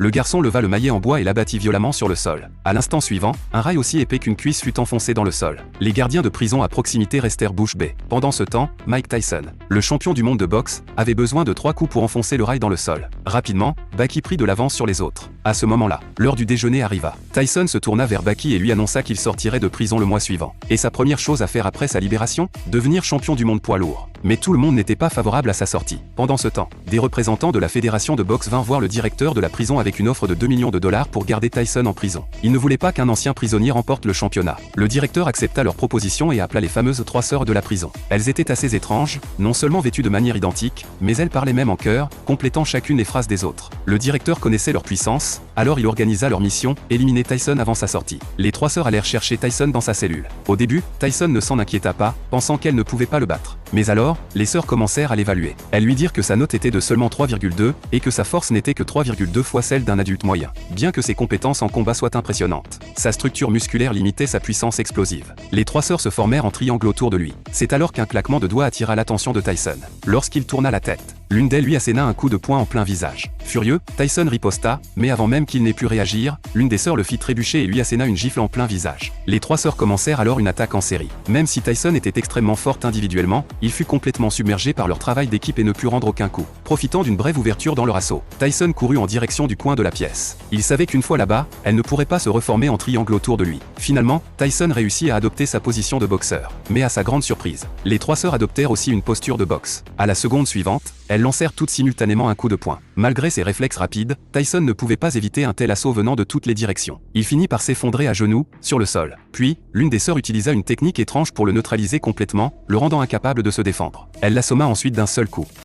Le garçon leva le maillet en bois et l'abattit violemment sur le sol. À l'instant suivant, un rail aussi épais qu'une cuisse fut enfoncé dans le sol. Les gardiens de prison à proximité restèrent bouche bée. Pendant ce temps, Mike Tyson, le champion du monde de boxe, avait besoin de 3 coups pour enfoncer le rail dans le sol. Rapidement, Baki prit de l'avance sur les autres. À ce moment-là, l'heure du déjeuner arriva. Tyson se tourna vers Baki et lui annonça qu'il sortirait de prison le mois suivant. Et sa première chose à faire après sa libération, devenir champion du monde poids lourd. Mais tout le monde n'était pas favorable à sa sortie. Pendant ce temps, des représentants de la fédération de boxe vinrent voir le directeur de la prison avec une offre de 2 millions de dollars pour garder Tyson en prison. Ils ne voulaient pas qu'un ancien prisonnier remporte le championnat. Le directeur accepta leur proposition et appela les fameuses 3 sœurs de la prison. Elles étaient assez étranges, non seulement vêtues de manière identique, mais elles parlaient même en chœur, complétant chacune les phrases des autres. Le directeur connaissait leur puissance, alors il organisa leur mission, éliminer Tyson avant sa sortie. Les 3 sœurs allèrent chercher Tyson dans sa cellule. Au début, Tyson ne s'en inquiéta pas, pensant qu'elle ne pouvait pas le battre. Mais alors, les sœurs commencèrent à l'évaluer. Elles lui dirent que sa note était de seulement 3,2 et que sa force n'était que 3,2 fois celle d'un adulte moyen. Bien que ses compétences en combat soient impressionnantes, sa structure musculaire limitait sa puissance explosive. Les 3 sœurs se formèrent en triangle autour de lui. C'est alors qu'un claquement de doigts attira l'attention de Tyson. Lorsqu'il tourna la tête, l'une d'elles lui asséna un coup de poing en plein visage. Furieux, Tyson riposta, mais avant même qu'il n'ait pu réagir, l'une des sœurs le fit trébucher et lui asséna une gifle en plein visage. Les 3 sœurs commencèrent alors une attaque en série. Même si Tyson était extrêmement forte individuellement, il fut complètement submergé par leur travail d'équipe et ne put rendre aucun coup. Profitant d'une brève ouverture dans leur assaut, Tyson courut en direction du coin de la pièce. Il savait qu'une fois là-bas, elle ne pourrait pas se reformer en triangle autour de lui. Finalement, Tyson réussit à adopter sa position de boxeur. Mais à sa grande surprise, les 3 sœurs adoptèrent aussi une posture de boxe. À la seconde suivante, elles lancèrent toutes simultanément un coup de poing. Malgré ses réflexes rapides, Tyson ne pouvait pas éviter un tel assaut venant de toutes les directions. Il finit par s'effondrer à genoux, sur le sol. Puis, l'une des sœurs utilisa une technique étrange pour le neutraliser complètement, le rendant incapable de se défendre. Elle l'assomma ensuite d'un seul coup.